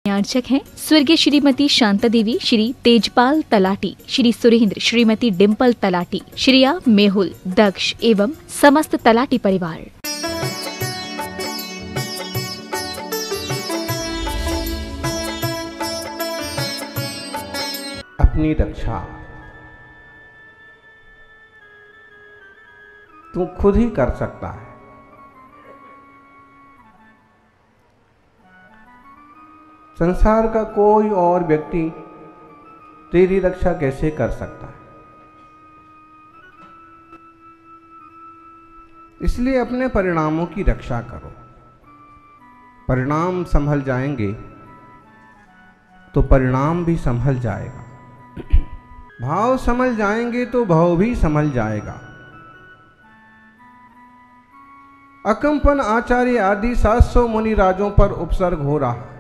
याचक हैं स्वर्गीय श्रीमती शांता देवी, श्री तेजपाल तलाटी, श्री सुरेंद्र, श्रीमती डिम्पल तलाटी, श्रिया, मेहुल, दक्ष एवं समस्त तलाटी परिवार। अपनी रक्षा तू खुद ही कर सकता है। संसार का कोई और व्यक्ति तेरी रक्षा कैसे कर सकता है? इसलिए अपने परिणामों की रक्षा करो। परिणाम संभल जाएंगे तो परिणाम भी संभल जाएगा। भाव संभल जाएंगे तो भाव भी संभल जाएगा। अकंपन आचार्य आदि 700 मुनि राजों पर उपसर्ग हो रहा है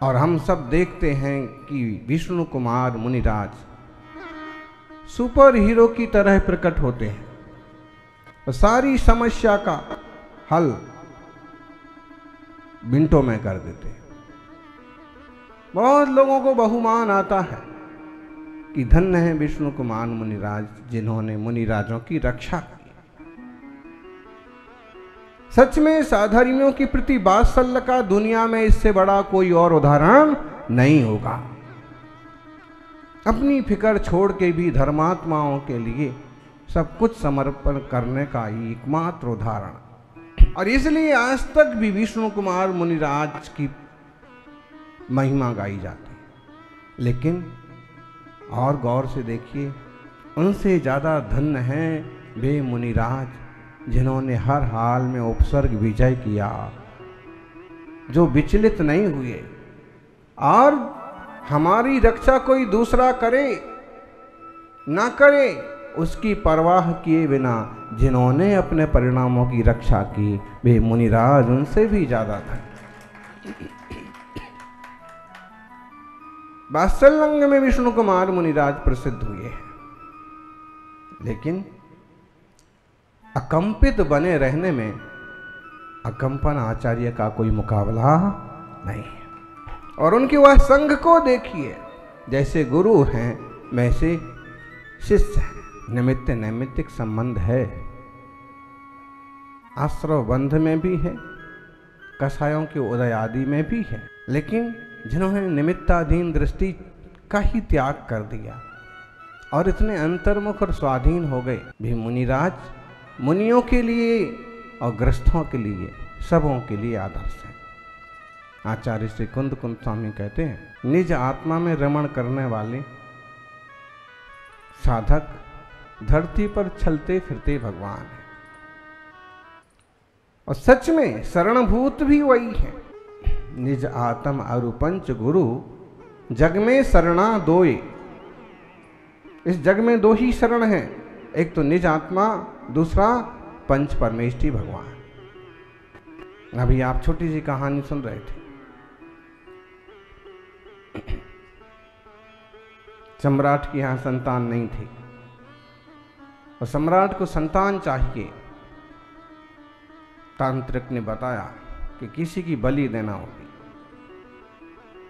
और हम सब देखते हैं कि विष्णु कुमार मुनिराज सुपर हीरो की तरह प्रकट होते हैं और सारी समस्या का हल मिनटों में कर देते हैं। बहुत लोगों को बहुमान आता है कि धन्य है विष्णु कुमार मुनिराज जिन्होंने मुनिराजों की रक्षा की। सच में साधारणियों के प्रति वात्सल्य का दुनिया में इससे बड़ा कोई और उदाहरण नहीं होगा। अपनी फिक्र छोड़ के भी धर्मात्माओं के लिए सब कुछ समर्पण करने का ही एकमात्र उदाहरण। और इसलिए आज तक भी विष्णु कुमार मुनिराज की महिमा गाई जाती है। लेकिन और गौर से देखिए, उनसे ज्यादा धन्य हैं वे मुनिराज जिन्होंने हर हाल में उपसर्ग विजय किया, जो विचलित नहीं हुए और हमारी रक्षा कोई दूसरा करे ना करे उसकी परवाह किए बिना जिन्होंने अपने परिणामों की रक्षा की, वे मुनिराज उनसे भी ज्यादा थे। वात्सल्यंग में विष्णु कुमार मुनिराज प्रसिद्ध हुए हैं, लेकिन अकंपित बने रहने में अकंपन आचार्य का कोई मुकाबला नहीं है। और उनके वह संघ को देखिए, जैसे गुरु हैं वैसे शिष्य हैं। निमित्त नैमित्तिक संबंध है, आश्रव बंध में भी है, कसायों के उदय आदि में भी है। लेकिन जिन्होंने निमित्ताधीन दृष्टि का ही त्याग कर दिया और इतने अंतर्मुख और स्वाधीन हो गए, भी मुनिराज मुनियों के लिए और गृहस्थों के लिए, सबों के लिए आदर्श है। आचार्य श्री कुंद स्वामी कहते हैं, निज आत्मा में रमण करने वाले साधक धरती पर चलते फिरते भगवान है। और सच में शरणभूत भी वही है। निज आत्म अरु पंच गुरु जग में शरणा दोए। इस जग में दो ही शरण है, एक तो निज आत्मा, दूसरा पंच परमेष्ठी भगवान। अभी आप छोटी सी कहानी सुन रहे थे। सम्राट की यहां संतान नहीं थी और सम्राट को संतान चाहिए। तांत्रिक ने बताया कि किसी की बलि देना होगी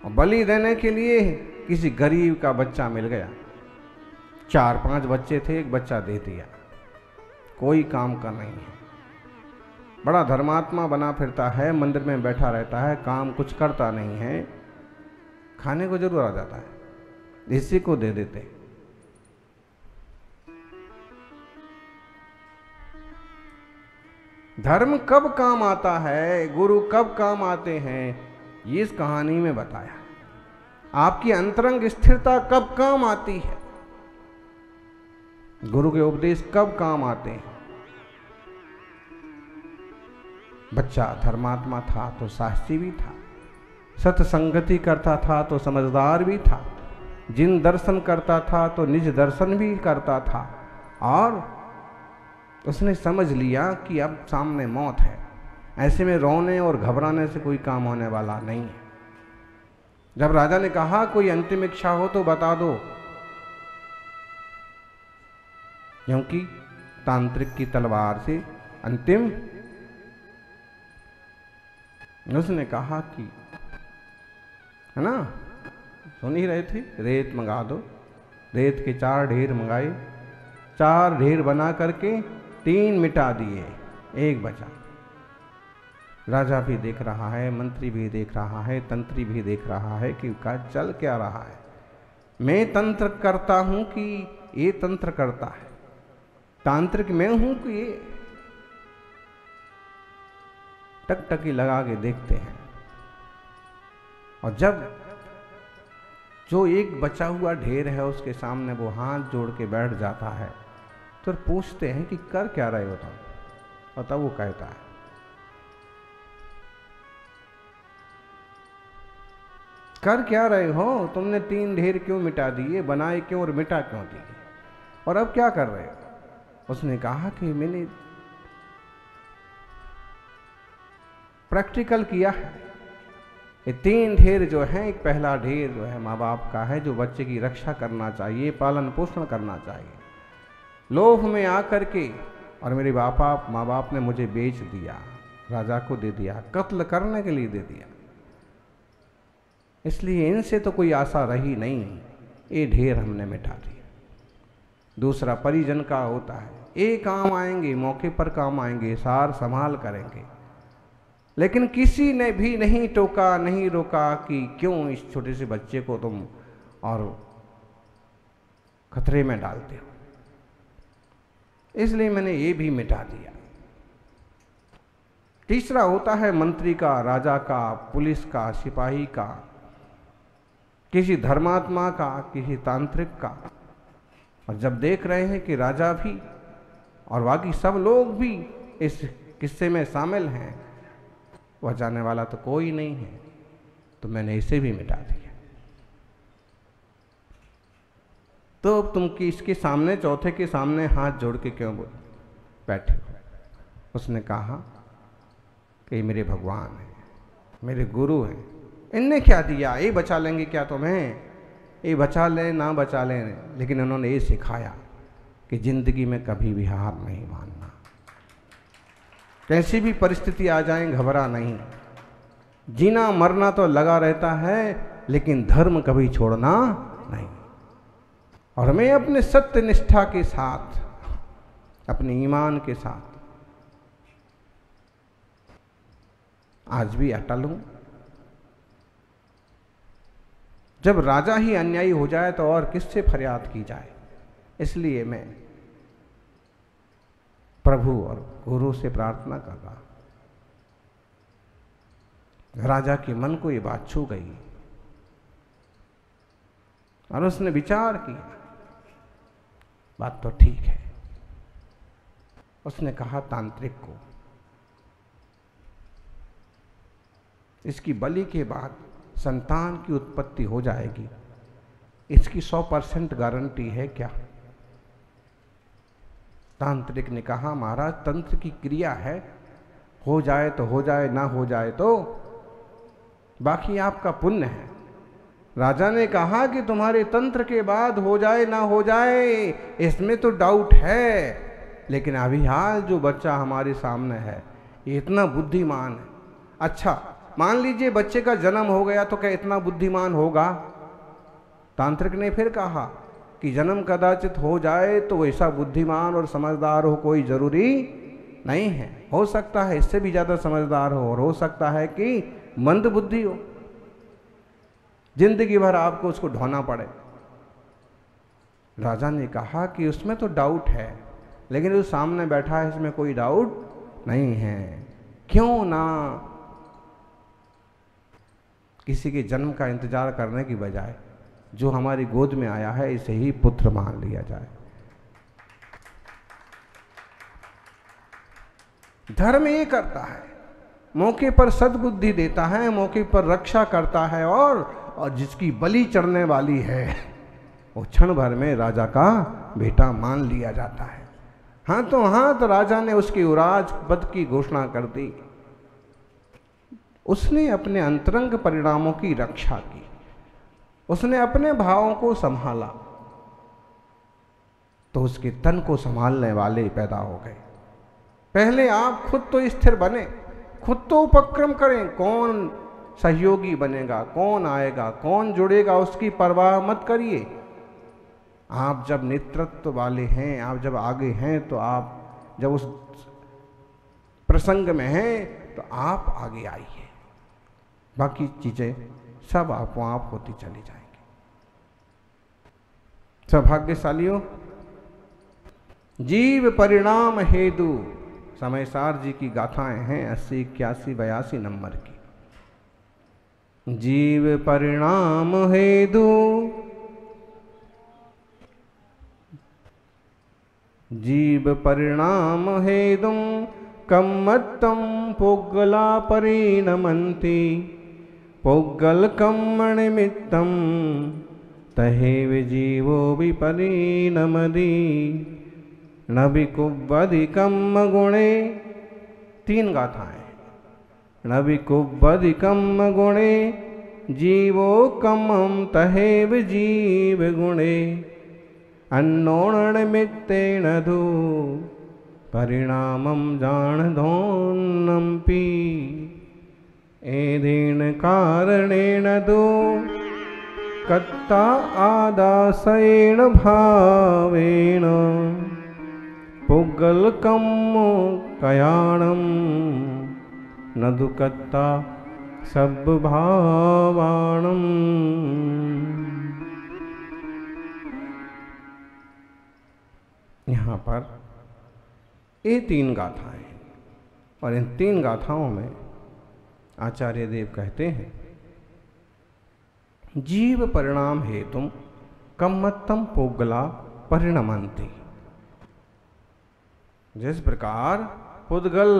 और बलि देने के लिए किसी गरीब का बच्चा मिल गया। 4-5 बच्चे थे, एक बच्चा दे दिया। कोई काम का नहीं है, बड़ा धर्मात्मा बना फिरता है, मंदिर में बैठा रहता है, काम कुछ करता नहीं है, खाने को जरूर आ जाता है, इसी को दे देते। धर्म कब काम आता है, गुरु कब काम आते हैं, ये इस कहानी में बताया। आपकी अंतरंग स्थिरता कब काम आती है, गुरु के उपदेश कब काम आते हैं। बच्चा धर्मात्मा था तो साहसी भी था, सत्संगति करता था तो समझदार भी था, जिन दर्शन करता था तो निज दर्शन भी करता था। और उसने समझ लिया कि अब सामने मौत है, ऐसे में रोने और घबराने से कोई काम होने वाला नहीं है। जब राजा ने कहा कोई अंतिम इच्छा हो तो बता दो, क्योंकि तांत्रिक की तलवार से अंतिम उसने कहा कि है ना, सुन ही रहे थे, रेत मंगा दो। रेत के 4 ढेर मंगाए, 4 ढेर बना करके 3 मिटा दिए, 1 बचा। राजा भी देख रहा है, मंत्री भी देख रहा है, तंत्री भी देख रहा है कि का चल क्या रहा है। मैं तंत्र करता हूं कि ये तंत्र करता है, तांत्रिक मैं हूं कि ये। टकटकी लगा के देखते हैं, और जब जो एक बचा हुआ ढेर है उसके सामने वो हाथ जोड़ के बैठ जाता है, तो पूछते हैं कि कर क्या रहे हो तुम? और तब वो कहता है, कर क्या रहे हो? तुमने 3 ढेर क्यों मिटा दिए, बनाए क्यों और मिटा क्यों दिए, और अब क्या कर रहे हो? उसने कहा कि मैंने प्रैक्टिकल किया है। ये 3 ढेर जो है, एक पहला ढेर जो है माँ बाप का है, जो बच्चे की रक्षा करना चाहिए, पालन पोषण करना चाहिए। लोभ में आकर के, और मेरे माँ बाप ने मुझे बेच दिया, राजा को दे दिया, कत्ल करने के लिए दे दिया, इसलिए इनसे तो कोई आशा रही नहीं, ये ढेर हमने मिटा दिया। दूसरा परिजन का होता है, ये काम आएंगे, मौके पर काम आएंगे, सार संभाल करेंगे, लेकिन किसी ने भी नहीं टोका, नहीं रोका कि क्यों इस छोटे से बच्चे को तुम और खतरे में डालते हो, इसलिए मैंने ये भी मिटा दिया। तीसरा होता है मंत्री का, राजा का, पुलिस का, सिपाही का, किसी धर्मात्मा का, किसी तांत्रिक का। और जब देख रहे हैं कि राजा भी और बाकी सब लोग भी इस किस्से में शामिल हैं, वह जाने वाला तो कोई नहीं है, तो मैंने इसे भी मिटा दिया। तो तुम कि इसके सामने, चौथे के सामने हाथ जोड़ के क्यों बैठे हो? उसने कहा कि मेरे भगवान हैं, मेरे गुरु हैं, इनने क्या दिया, ये बचा लेंगे क्या तुम्हें? ये बचा लें ना बचा लें, लेकिन उन्होंने ये सिखाया कि जिंदगी में कभी भी हार नहीं मानना, कैसी भी परिस्थिति आ जाए घबरा नहीं, जीना मरना तो लगा रहता है, लेकिन धर्म कभी छोड़ना नहीं। और मैं अपने सत्य निष्ठा के साथ, अपने ईमान के साथ आज भी अटल हूं। जब राजा ही अन्यायी हो जाए तो और किससे फरियाद की जाए, इसलिए मैं प्रभु और गुरु से प्रार्थना कर रहा। राजा के मन को ये बात छू गई और उसने विचार किया, बात तो ठीक है। उसने कहा तांत्रिक को, इसकी बलि के बाद संतान की उत्पत्ति हो जाएगी, इसकी 100% गारंटी है क्या? तांत्रिक ने कहा महाराज तंत्र की क्रिया है, हो जाए तो हो जाए, ना हो जाए तो बाकी आपका पुण्य है। राजा ने कहा कि तुम्हारे तंत्र के बाद हो जाए ना हो जाए इसमें तो डाउट है, लेकिन अभी हाल जो बच्चा हमारे सामने है ये इतना बुद्धिमान है। अच्छा मान लीजिए बच्चे का जन्म हो गया तो क्या इतना बुद्धिमान होगा? तांत्रिक ने फिर कहा कि जन्म कदाचित हो जाए तो वैसा बुद्धिमान और समझदार हो कोई जरूरी नहीं है, हो सकता है इससे भी ज़्यादा समझदार हो, और हो सकता है कि मंद बुद्धि हो, जिंदगी भर आपको उसको ढोना पड़े। राजा ने कहा कि उसमें तो डाउट है, लेकिन जो सामने बैठा है इसमें कोई डाउट नहीं है, क्यों ना किसी के जन्म का इंतजार करने की बजाय जो हमारी गोद में आया है इसे ही पुत्र मान लिया जाए। धर्म ये करता है, मौके पर सद्बुद्धि देता है, मौके पर रक्षा करता है, और जिसकी बलि चढ़ने वाली है वो क्षण भर में राजा का बेटा मान लिया जाता है। हाथों हाथ राजा ने उसकी उराज पद की घोषणा कर दी। उसने अपने अंतरंग परिणामों की रक्षा की, उसने अपने भावों को संभाला, तो उसके तन को संभालने वाले पैदा हो गए। पहले आप खुद तो स्थिर बने, खुद तो उपक्रम करें, कौन सहयोगी बनेगा, कौन आएगा, कौन जुड़ेगा, उसकी परवाह मत करिए। आप जब नेतृत्व वाले हैं, आप जब आगे हैं, तो आप जब उस प्रसंग में हैं तो आप आगे आइए, बाकी चीजें सब आपो आप होती चली जाएंगी। सौभाग्यशालियों, जीव परिणाम हेतु समयसार जी की गाथाएं हैं 80, 81, 82 नंबर की। जीव परिणाम हेतु, जीव परिणाम हेतु कम्मत्तम पुग्गला परिणमन्ति, पुग्गल कम्मनिमित्तम तहेव जीवो विपरिणमति, नभिकुब्बधिकम गुणे। 3 गाथाएं। नभिकुब्बधिकम गुणे जीवो कमम तहेव जीव गुणे, अन्नोणनिमित्तेन धू परिणामं जाणधोन्नम्पि, एधेन कारणेन दो कत्ता आदासेन भावेन, पुग्गलकं कयाणं न दुकत्ता सब्भावाणम्। यहाँ पर ये 3 गाथाएं, और इन 3 गाथाओं में आचार्य देव कहते हैं, जीव परिणाम हेतुम कम्मत्तम पुग्गला परिणमन्ति। जिस प्रकार पुद्गल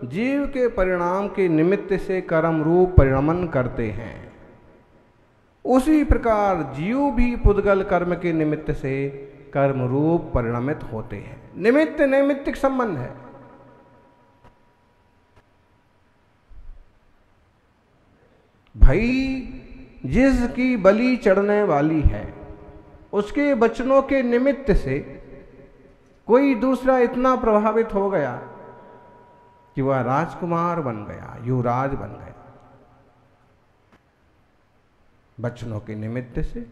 जीव के परिणाम के निमित्त से कर्म रूप परिणमन करते हैं, उसी प्रकार जीव भी पुद्गल कर्म के निमित्त से कर्म रूप परिणमित होते हैं। निमित्त नैमित्तिक संबंध है। भाई जिसकी बलि चढ़ने वाली है, उसके वचनों के निमित्त से कोई दूसरा इतना प्रभावित हो गया कि वह राजकुमार बन गया, युवराज बन गया। वचनों के निमित्त से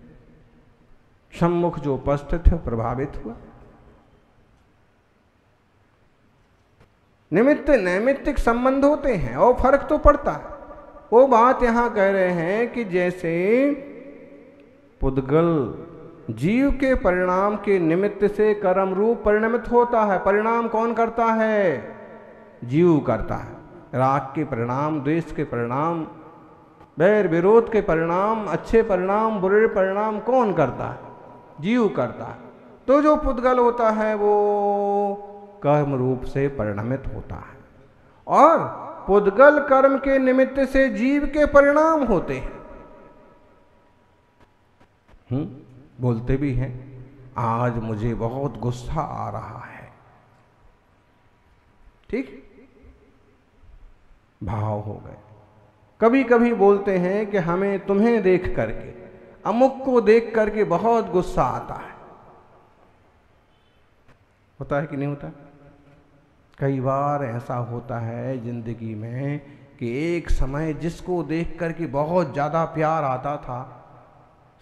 सम्मुख जो उपस्थित है प्रभावित हुआ। निमित्त नैमित्तिक संबंध होते हैं और फर्क तो पड़ता है। वो बात यहां कह रहे हैं कि जैसे पुद्गल जीव के परिणाम के निमित्त से कर्म रूप परिणमित होता है। परिणाम कौन करता है? जीव करता है। राग के परिणाम, द्वेष के परिणाम, वैर विरोध के परिणाम, अच्छे परिणाम, बुरे परिणाम कौन करता है? जीव करता है। तो जो पुद्गल होता है वो कर्म रूप से परिणमित होता है, और पुद्गल कर्म के निमित्त से जीव के परिणाम होते हैं। बोलते भी हैं, आज मुझे बहुत गुस्सा आ रहा है। ठीक, भाव हो गए। कभी कभी बोलते हैं कि हमें तुम्हें देख करके, अमुक को देख करके बहुत गुस्सा आता है। होता है कि नहीं होता? कई बार ऐसा होता है जिंदगी में कि एक समय जिसको देख करके बहुत ज्यादा प्यार आता था,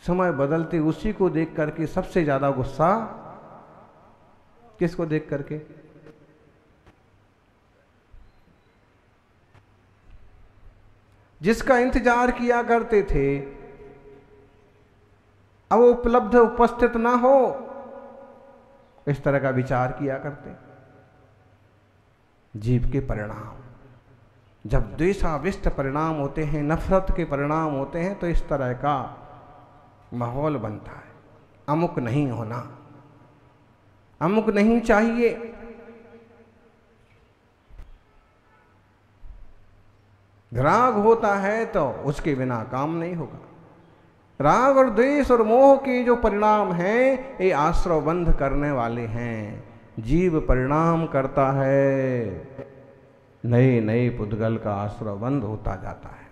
समय बदलते उसी को देख करके सबसे ज्यादा गुस्सा किसको देख करके? जिसका इंतजार किया करते थे, अब उपलब्ध उपस्थित ना हो, इस तरह का विचार किया करते। जीव के परिणाम जब द्वेषाविष्ट परिणाम होते हैं, नफरत के परिणाम होते हैं, तो इस तरह का माहौल बनता है। अमुक नहीं होना, अमुक नहीं चाहिए। राग होता है तो उसके बिना काम नहीं होगा। राग और द्वेष और मोह के जो परिणाम हैं, ये आश्रव बंध करने वाले हैं। जीव परिणाम करता है, नए नए पुद्गल का आश्रव बंध होता जाता है।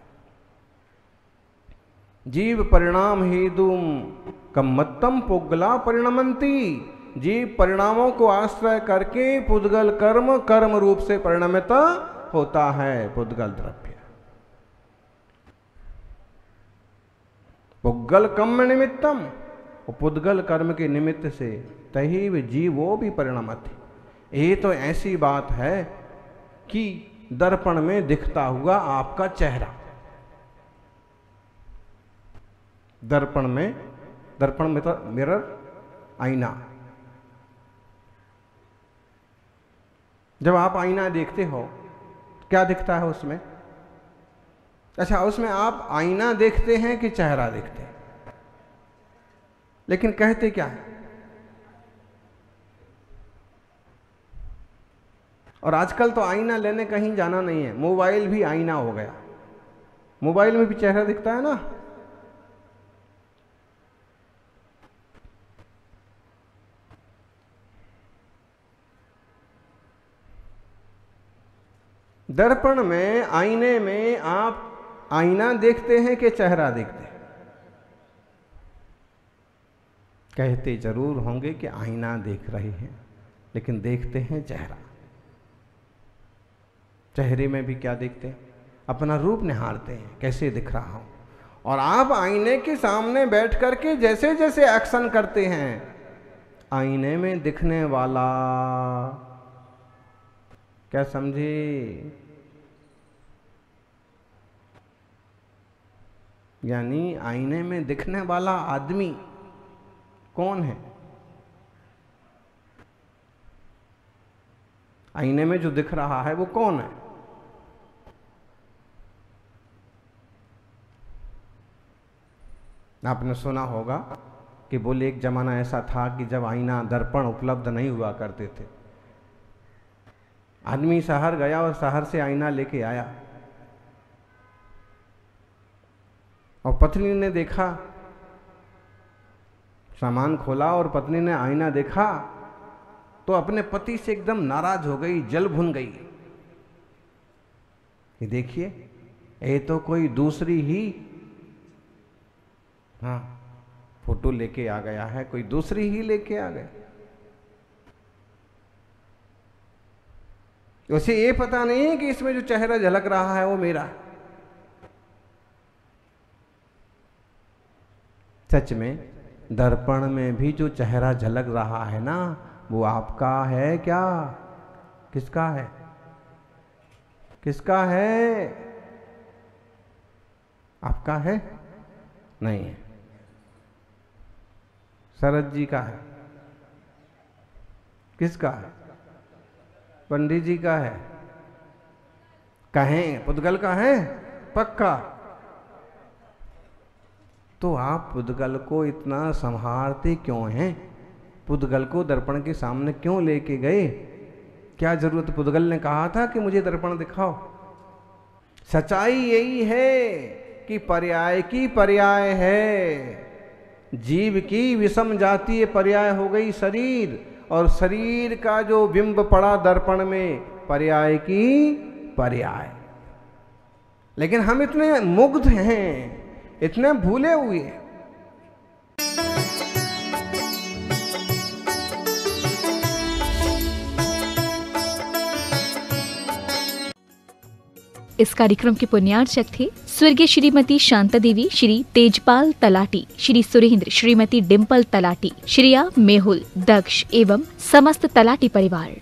जीव परिणाम हेतु कम्मत्तम पुग्गला परिणमन्ति। जीव परिणामों को आश्रय करके पुद्गल कर्म कर्म रूप से परिणमित होता है पुद्गल द्रव्य। पुद्गल कर्म निमित्तम, पुद्गल कर्म के निमित्त से तहीव जीवो भी परिणमति। ये तो ऐसी बात है कि दर्पण में दिखता हुआ आपका चेहरा, दर्पण में मिरर, आईना, जब आप आईना देखते हो क्या दिखता है उसमें? अच्छा, उसमें आप आईना देखते हैं कि चेहरा देखते हैं? लेकिन कहते क्या है? और आजकल तो आईना लेने कहीं जाना नहीं है, मोबाइल भी आईना हो गया। मोबाइल में भी चेहरा दिखता है ना। दर्पण में, आईने में आप आईना देखते हैं कि चेहरा देखते हैं? कहते जरूर होंगे कि आईना देख रहे हैं, लेकिन देखते हैं चेहरा। चेहरे में भी क्या देखते हैं? अपना रूप निहारते हैं, कैसे दिख रहा हूं। और आप आईने के सामने बैठ करके जैसे जैसे एक्शन करते हैं, आईने में दिखने वाला, क्या समझे? यानी आईने में दिखने वाला आदमी कौन है? आईने में जो दिख रहा है वो कौन है? आपने सुना होगा कि बोले एक जमाना ऐसा था कि जब आईना, दर्पण उपलब्ध नहीं हुआ करते थे। आदमी शहर गया और शहर से आईना लेके आया, और पत्नी ने देखा, सामान खोला और पत्नी ने आईना देखा तो अपने पति से एकदम नाराज हो गई, जल भुन गई कि देखिए ये तो कोई दूसरी ही फोटो लेके आ गया है, कोई दूसरी ही लेके आ गया। उसे ये पता नहीं है कि इसमें जो चेहरा झलक रहा है वो मेरा है। सच में दर्पण में भी जो चेहरा झलक रहा है ना, वो आपका है क्या? किसका है? किसका है? आपका है? नहीं है। शरद जी का है। किसका है? पंडित जी का है। कहें पुद्गल का है? पक्का। तो आप पुद्गल को इतना संभालते क्यों हैं? पुद्गल को दर्पण के सामने क्यों लेके गए? क्या जरूरत? पुद्गल ने कहा था कि मुझे दर्पण दिखाओ। सच्चाई यही है कि पर्याय की पर्याय है। जीव की विषम जातीय पर्याय हो गई शरीर, और शरीर का जो बिंब पड़ा दर्पण में, पर्याय की पर्याय। लेकिन हम इतने मुग्ध हैं, इतने भूले हुए। इस कार्यक्रम के पुण्यार्चक थे स्वर्गीय श्रीमती शांता देवी, श्री तेजपाल तलाटी, श्री सुरेंद्र, श्रीमती डिम्पल तलाटी, श्रिया, मेहुल, दक्ष एवं समस्त तलाटी परिवार।